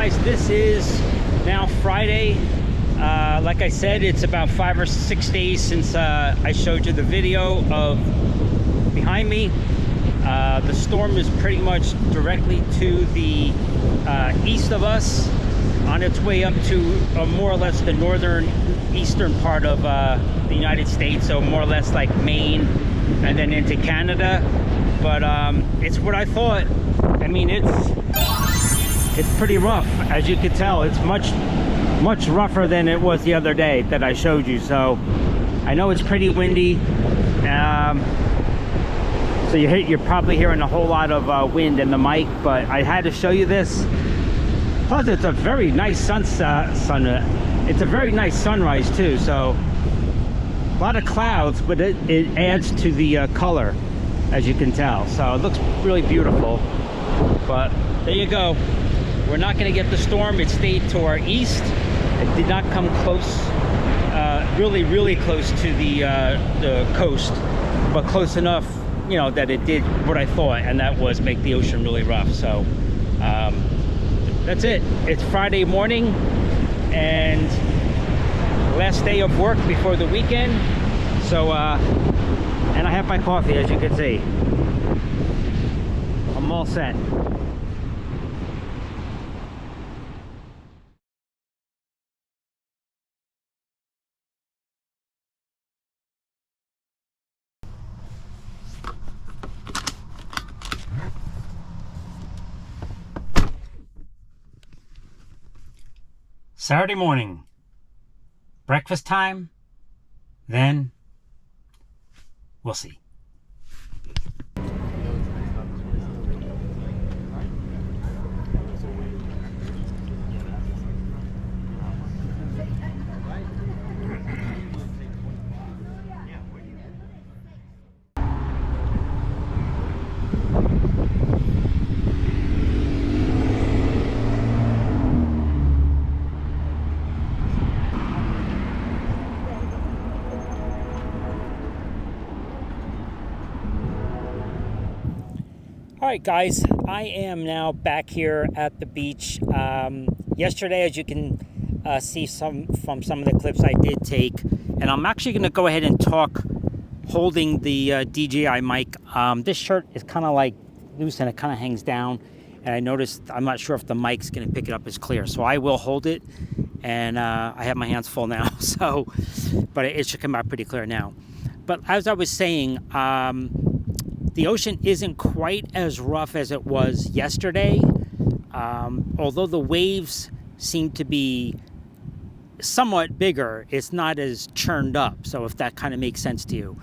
guys, this is now Friday. Like I said, it's about 5 or 6 days since I showed you the video of behind me. The storm is pretty much directly to the east of us, on its way up to more or less the northern eastern part of the United States, so more or less like Maine and then into Canada. But it's what I thought. I mean, it's pretty rough, as you can tell. It's much rougher than it was the other day that I showed you. So I know it's pretty windy. So you're probably hearing a whole lot of wind in the mic, but I had to show you this. Plus, it's a very nice it's a very nice sunrise too. So a lot of clouds, but it adds to the color, as you can tell. So it looks really beautiful. But there you go. We're not going to get the storm. It stayed to our east. It did not come close, really close to the coast, but close enough, you know, that it did what I thought, and that was make the ocean really rough. So that's it. It's Friday morning and last day of work before the weekend. So and I have my coffee, as you can see. I'm all set. Saturday morning, breakfast time, then we'll see. Alright guys, I am now back here at the beach. Yesterday, as you can see from some of the clips I did take, and I'm actually going to go ahead and talk holding the DJI mic. This shirt is kind of like loose and it kind of hangs down, and I noticed, I'm not sure if the mic's going to pick it up as clear, so I will hold it, and I have my hands full now, so, but it should come out pretty clear now. But as I was saying, the ocean isn't quite as rough as it was yesterday, although the waves seem to be somewhat bigger. It's not as churned up, so if that kind of makes sense to you.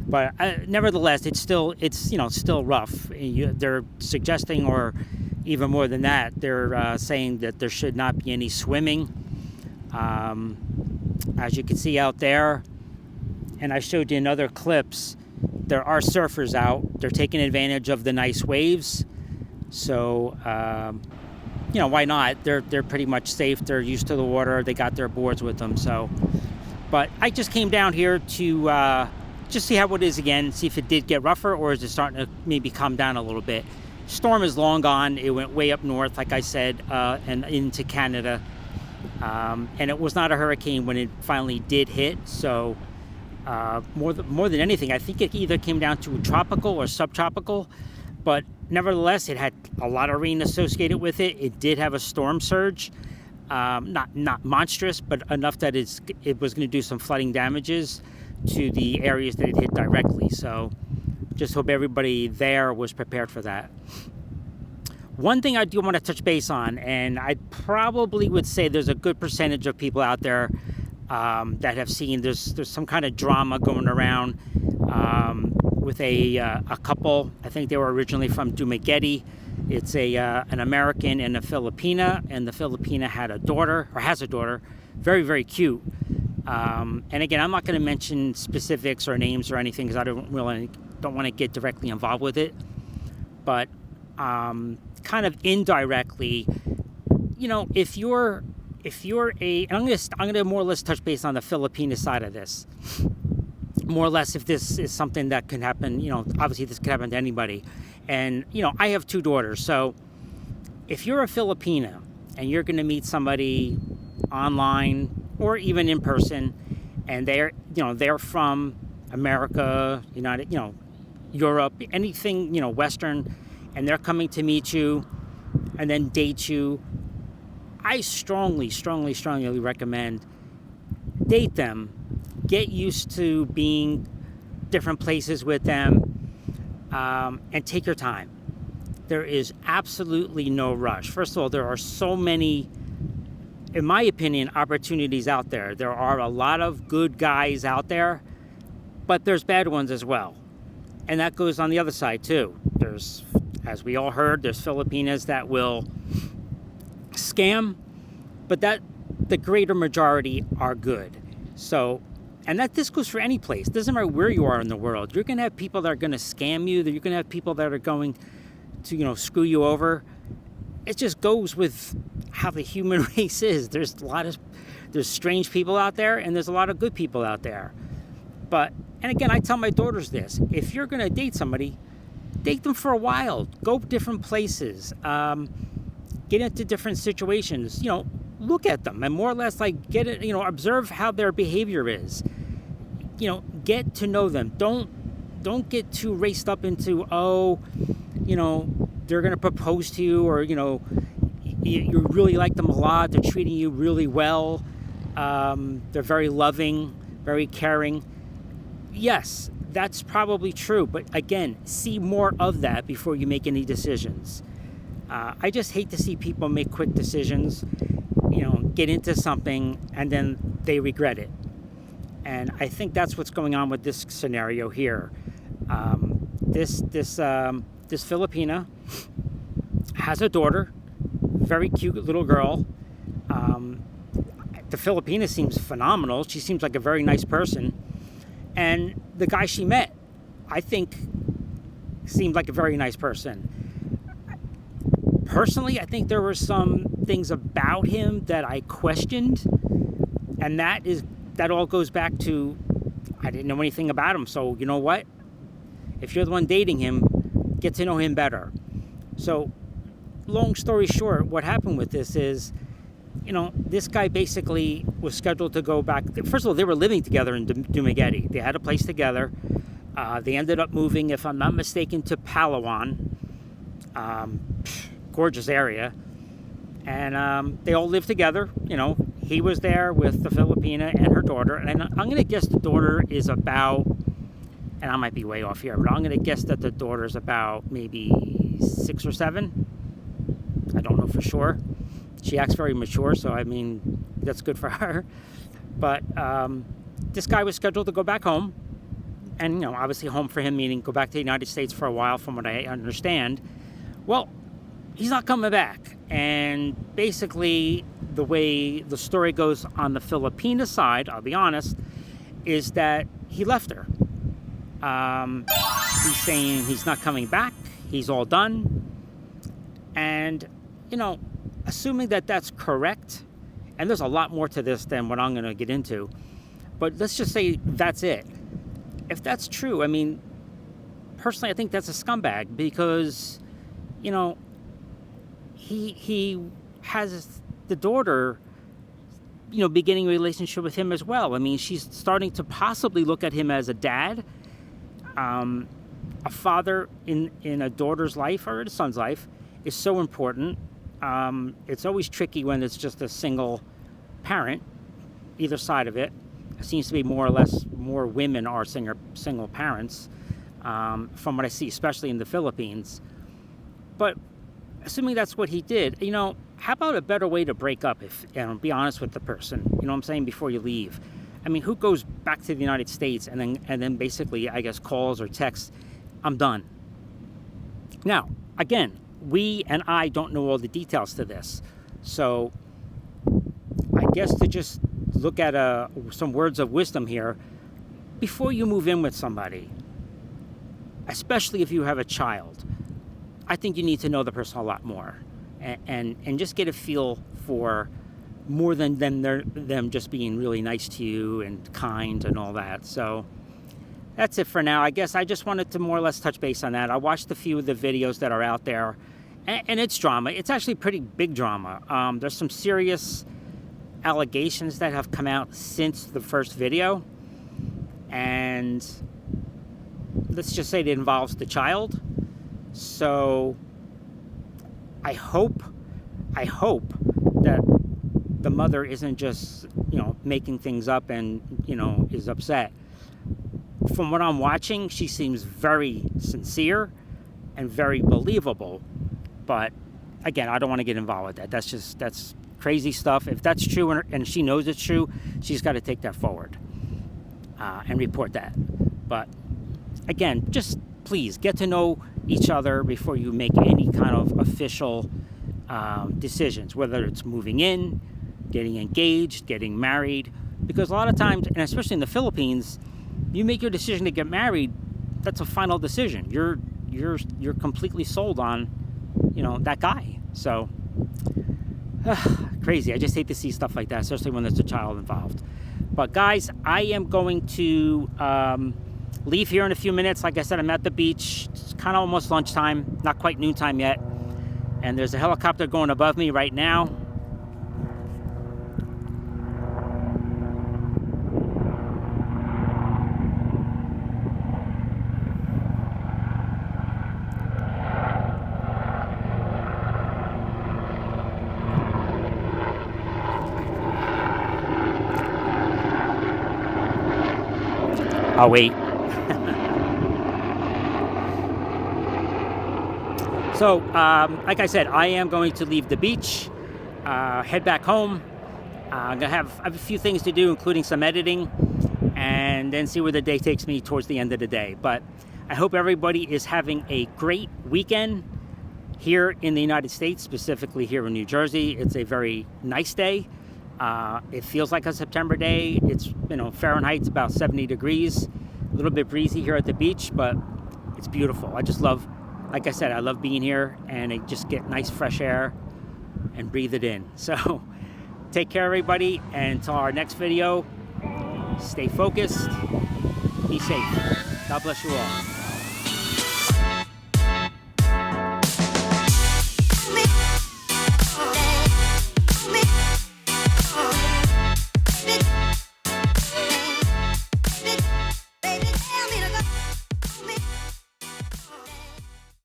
But nevertheless, it's still rough. They're suggesting, or even more than that, they're saying that there should not be any swimming. As you can see out there, and I showed you in other clips, there are surfers out. They're taking advantage of the nice waves. So, you know, why not? They're pretty much safe. They're used to the water. They got their boards with them. So, but I just came down here to just see how it is again, see if it did get rougher, or is it starting to maybe calm down a little bit. Storm is long gone. It went way up north, like I said, and into Canada. And it was not a hurricane when it finally did hit. So, more than anything, I think it either came down to tropical or subtropical, but nevertheless, it had a lot of rain associated with it. It did have a storm surge, not monstrous, but enough that it was going to do some flooding damages to the areas that it hit directly. So just hope everybody there was prepared for that. One thing I do want to touch base on, and I probably would say there's a good percentage of people out there that have seen there's some kind of drama going around with a couple. I think they were originally from Dumaguete. It's an American and a Filipina, and the Filipina had a daughter, or has a daughter, very cute. And again, I'm not going to mention specifics or names or anything because I don't want to get directly involved with it. But kind of indirectly, you know, if you're a, and I'm gonna more or less touch base on the Filipina side of this. More or less, if this is something that can happen, you know, obviously this could happen to anybody. And, you know, I have two daughters, so if you're a Filipina and you're going to meet somebody online or even in person, and they're from America, Europe, anything, Western, and they're coming to meet you and then date you, I strongly, strongly, strongly recommend date them, get used to being different places with them, and take your time. There is absolutely no rush. First of all, there are so many, in my opinion, opportunities out there. There are a lot of good guys out there, but there's bad ones as well. And that goes on the other side too. There's, as we all heard, there's Filipinas that will scam, but the greater majority are good. So, and this goes for any place. It doesn't matter where you are in the world. You're going to have people that are going to scam you. You're going to have people that are going to, screw you over. It just goes with how the human race is. There's strange people out there, and there's a lot of good people out there. And again, I tell my daughters this: if you're going to date somebody, date them for a while. Go different places. Get into different situations. Look at them and more or less get it. Observe how their behavior is. Get to know them. Don't get too raced up into they're going to propose to you, or you really like them a lot. They're treating you really well. They're very loving, very caring. Yes, that's probably true. But again, see more of that before you make any decisions. I just hate to see people make quick decisions, get into something and then they regret it. And I think that's what's going on with this scenario here. This Filipina has a daughter, very cute little girl. The Filipina seems phenomenal. She seems like a very nice person. And the guy she met, I think, seemed like a very nice person. Personally, I think there were some things about him that I questioned, and that all goes back to I didn't know anything about him. So you know what? If you're the one dating him, get to know him better. So, long story short, what happened with this is, this guy basically was scheduled to go back. First of all, they were living together in Dumaguete. They had a place together. They ended up moving, if I'm not mistaken, to Palawan. Gorgeous area. And they all lived together. He was there with the Filipina and her daughter. And I'm going to guess the daughter is about, and I might be way off here, but I'm going to guess that the daughter is about maybe 6 or 7. I don't know for sure. She acts very mature, so I mean, that's good for her. But this guy was scheduled to go back home. And, obviously home for him meaning go back to the United States for a while, from what I understand. Well, he's not coming back. And basically, the way the story goes on the Filipina side, I'll be honest, is that he left her. He's saying he's not coming back. He's all done. And, assuming that that's correct, and there's a lot more to this than what I'm going to get into, but let's just say that's it. If that's true, I mean, personally, I think that's a scumbag because, he has the daughter, beginning a relationship with him as well. I mean, she's starting to possibly look at him as a dad, a father in a daughter's life or a son's life is so important. It's always tricky when it's just a single parent, either side of it. It seems to be more or less more women are single parents, from what I see, especially in the Philippines. But assuming that's what he did, how about a better way to break up if, be honest with the person, what I'm saying, before you leave? I mean, who goes back to the United States and then basically, I guess, calls or texts, I'm done. Now, again, we and I don't know all the details to this. So I guess to just look at some words of wisdom here, before you move in with somebody, especially if you have a child, I think you need to know the person a lot more and just get a feel for more than them just being really nice to you and kind and all that. So that's it for now. I guess I just wanted to more or less touch base on that. I watched a few of the videos that are out there, and it's drama. It's actually pretty big drama. There's some serious allegations that have come out since the first video, and let's just say it involves the child. So I hope that the mother isn't just, making things up and, is upset. From what I'm watching, she seems very sincere and very believable. But again, I don't want to get involved with that. That's crazy stuff. If that's true and she knows it's true, she's got to take that forward and report that. But again, just please get to know each other before you make any kind of official decisions, whether it's moving in, getting engaged, getting married. Because a lot of times, and especially in the Philippines, you make your decision to get married, that's a final decision. You're completely sold on, that guy. So crazy. I just hate to see stuff like that, especially when there's a child involved. But guys, I am going to leave here in a few minutes. Like I said, I'm at the beach. It's kind of almost lunchtime, not quite noontime yet. And there's a helicopter going above me right now. I'll wait. So, like I said, I am going to leave the beach, head back home. I'm going to have a few things to do, including some editing, and then see where the day takes me towards the end of the day. But I hope everybody is having a great weekend here in the United States, specifically here in New Jersey. It's a very nice day. It feels like a September day. It's, Fahrenheit's about 70 degrees, a little bit breezy here at the beach, but it's beautiful. I just love, like I said, I love being here, and I just get nice fresh air and breathe it in. So take care, everybody, and until our next video, stay focused, be safe. God bless you all.